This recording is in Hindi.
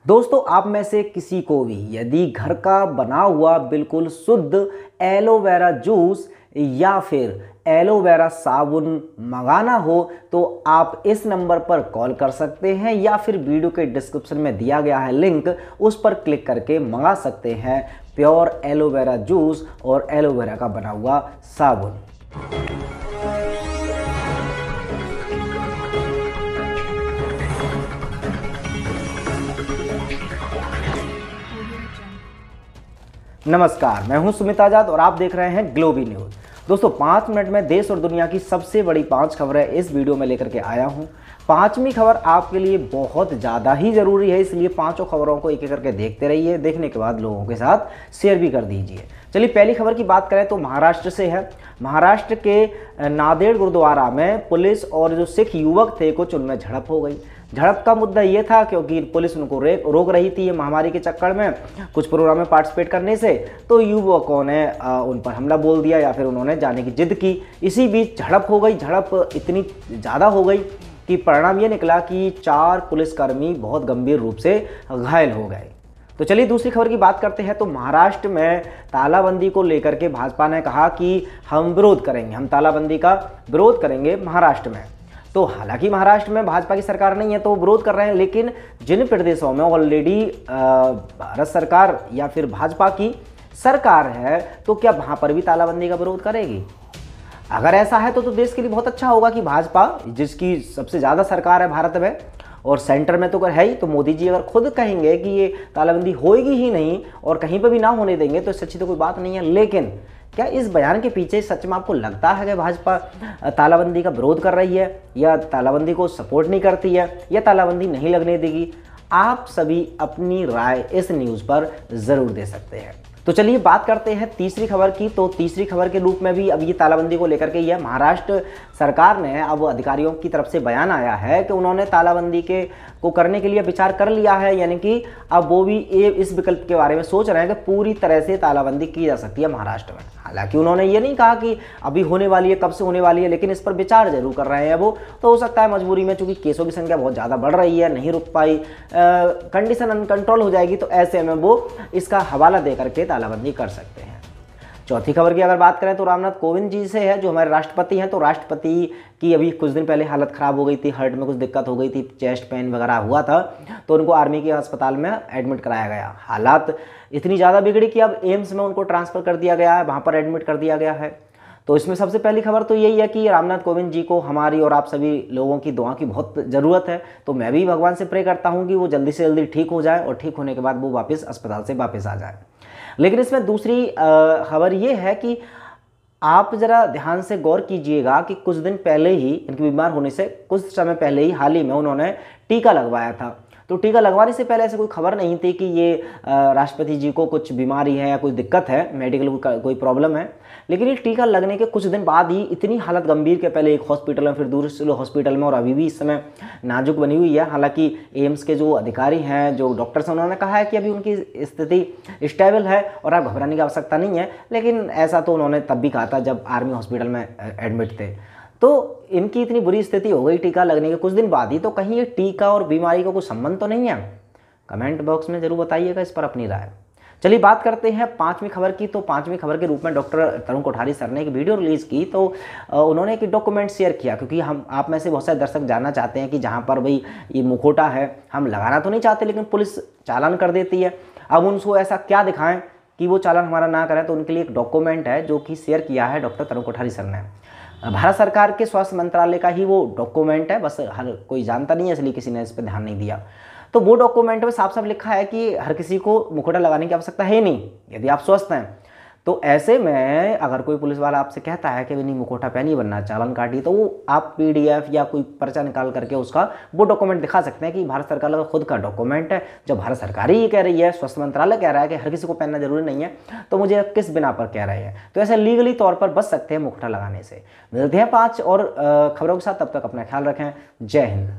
दोस्तों, आप में से किसी को भी यदि घर का बना हुआ बिल्कुल शुद्ध एलोवेरा जूस या फिर एलोवेरा साबुन मंगाना हो तो आप इस नंबर पर कॉल कर सकते हैं या फिर वीडियो के डिस्क्रिप्शन में दिया गया है लिंक, उस पर क्लिक करके मंगा सकते हैं प्योर एलोवेरा जूस और एलोवेरा का बना हुआ साबुन। नमस्कार, मैं हूं सुमित आजाद और आप देख रहे हैं ग्लोबी न्यूज़। दोस्तों, 5 मिनट में देश और दुनिया की सबसे बड़ी 5 खबरें इस वीडियो में लेकर के आया हूं। 5वीं खबर आपके लिए बहुत ज़्यादा ही ज़रूरी है, इसलिए 5 खबरों को एक एक करके देखते रहिए। देखने के बाद लोगों के साथ शेयर भी कर दीजिए। चलिए, पहली खबर की बात करें तो महाराष्ट्र से है। महाराष्ट्र के नांदेड़ गुरुद्वारा में पुलिस और जो सिख युवक थे कुछ उनमें झड़प हो गई। झड़प का मुद्दा ये था क्योंकि पुलिस उनको रोक रही थी ये महामारी के चक्कर में कुछ प्रोग्राम में पार्टिसिपेट करने से, तो युवकों ने उन पर हमला बोल दिया या फिर उन्होंने जाने की जिद की। इसी बीच झड़प हो गई। झड़प इतनी ज़्यादा हो गई कि परिणाम ये निकला कि 4 पुलिसकर्मी बहुत गंभीर रूप से घायल हो गए। तो चलिए दूसरी खबर की बात करते हैं। तो महाराष्ट्र में तालाबंदी को लेकर के भाजपा ने कहा कि हम विरोध करेंगे, हम तालाबंदी का विरोध करेंगे महाराष्ट्र में। तो हालांकि महाराष्ट्र में भाजपा की सरकार नहीं है तो वो विरोध कर रहे हैं, लेकिन जिन प्रदेशों में ऑलरेडी भारत सरकार या फिर भाजपा की सरकार है तो क्या वहाँ पर भी तालाबंदी का विरोध करेगी? अगर ऐसा है तो देश के लिए बहुत अच्छा होगा कि भाजपा, जिसकी सबसे ज़्यादा सरकार है भारत में और सेंटर में तो है ही, तो मोदी जी अगर खुद कहेंगे कि ये तालाबंदी होएगी ही नहीं और कहीं पर भी ना होने देंगे तो इससे अच्छी तो कोई बात नहीं है। लेकिन क्या इस बयान के पीछे सच में आपको लगता है कि भाजपा तालाबंदी का विरोध कर रही है या तालाबंदी को सपोर्ट नहीं करती है या तालाबंदी नहीं लगने देगी? आप सभी अपनी राय इस न्यूज़ पर ज़रूर दे सकते हैं। तो चलिए बात करते हैं तीसरी खबर की। तो तीसरी खबर के रूप में भी अब ये तालाबंदी को लेकर के ही है। महाराष्ट्र सरकार ने अब अधिकारियों की तरफ से बयान आया है कि उन्होंने तालाबंदी को करने के लिए विचार कर लिया है, यानी कि अब वो भी इस विकल्प के बारे में सोच रहे हैं कि पूरी तरह से तालाबंदी की जा सकती है महाराष्ट्र में। हालांकि उन्होंने ये नहीं कहा कि अभी होने वाली है, कब से होने वाली है, लेकिन इस पर विचार जरूर कर रहे हैं वो। तो हो सकता है मजबूरी में, चूंकि केसों की संख्या बहुत ज़्यादा बढ़ रही है, नहीं रुक पाई, कंडीशन अनकंट्रोल हो जाएगी, तो ऐसे में वो इसका हवाला दे करके तालाबंदी कर सकते हैं। चौथी खबर की अगर बात करें तो रामनाथ कोविंद जी से है, जो हमारे राष्ट्रपति हैं। तो राष्ट्रपति की अभी कुछ दिन पहले हालत ख़राब हो गई थी, हार्ट में कुछ दिक्कत हो गई थी, चेस्ट पेन वगैरह हुआ था, तो उनको आर्मी के अस्पताल में एडमिट कराया गया। हालात इतनी ज़्यादा बिगड़ी कि अब एम्स में उनको ट्रांसफ़र कर दिया गया है, वहाँ पर एडमिट कर दिया गया है। तो इसमें सबसे पहली खबर तो यही है कि रामनाथ कोविंद जी को हमारी और आप सभी लोगों की दुआ की बहुत ज़रूरत है। तो मैं भी भगवान से प्रे करता हूँ कि वो जल्दी से जल्दी ठीक हो जाए और ठीक होने के बाद वो वापस अस्पताल से वापस आ जाए। लेकिन इसमें दूसरी खबर ये है कि आप ज़रा ध्यान से गौर कीजिएगा कि कुछ दिन पहले ही, इनके बीमार होने से कुछ समय पहले ही हाल ही में उन्होंने टीका लगवाया था। तो टीका लगवाने से पहले ऐसे कोई खबर नहीं थी कि ये राष्ट्रपति जी को कुछ बीमारी है या कोई दिक्कत है, मेडिकल कोई प्रॉब्लम है। लेकिन ये टीका लगने के कुछ दिन बाद ही इतनी हालत गंभीर के पहले एक हॉस्पिटल में, फिर दूसरे हॉस्पिटल में, और अभी भी इस समय नाजुक बनी हुई है। हालांकि एम्स के जो अधिकारी हैं, जो डॉक्टर्स हैं, उन्होंने कहा है कि अभी उनकी स्थिति स्टेबल है और आप घबराने की आवश्यकता नहीं है। लेकिन ऐसा तो उन्होंने तब भी कहा था जब आर्मी हॉस्पिटल में एडमिट थे। तो इनकी इतनी बुरी स्थिति हो गई टीका लगने के कुछ दिन बाद ही, तो कहीं ये टीका और बीमारी का कोई संबंध तो नहीं है? कमेंट बॉक्स में जरूर बताइएगा इस पर अपनी राय। चलिए बात करते हैं 5वीं खबर की। तो 5वीं खबर के रूप में डॉक्टर तरुण कोठारी सर ने एक वीडियो रिलीज़ की। तो उन्होंने एक डॉक्यूमेंट शेयर किया, क्योंकि हम आप में से बहुत सारे दर्शक जानना चाहते हैं कि जहाँ पर भाई ये मुखौटा है, हम लगाना तो नहीं चाहते लेकिन पुलिस चालान कर देती है। अब उनको ऐसा क्या दिखाएं कि वो चालान हमारा ना करें? तो उनके लिए एक डॉक्यूमेंट है जो कि शेयर किया है डॉक्टर तरुण कोठारी सर ने। भारत सरकार के स्वास्थ्य मंत्रालय का ही वो डॉक्यूमेंट है, बस हर कोई जानता नहीं है इसलिए किसी ने इस पर ध्यान नहीं दिया। तो वो डॉक्यूमेंट में साफ साफ लिखा है कि हर किसी को मुखौटा लगाने की आवश्यकता है नहीं यदि आप स्वस्थ हैं। तो ऐसे में अगर कोई पुलिस वाला आपसे कहता है कि नहीं मुखौटा पहनी वरना चालान काटी, तो वो आप PDF या कोई पर्चा निकाल करके उसका वो डॉक्यूमेंट दिखा सकते हैं कि भारत सरकार का खुद का डॉक्यूमेंट है। जब भारत सरकार ही ये कह रही है, स्वास्थ्य मंत्रालय कह रहा है कि हर किसी को पहनना जरूरी नहीं है, तो मुझे किस बिना पर कह रहे हैं? तो ऐसे लीगली तौर पर बच सकते हैं मुखौटा लगाने से। मिलते हैं 5 और खबरों के साथ, तब तक अपना ख्याल रखें। जय हिंद।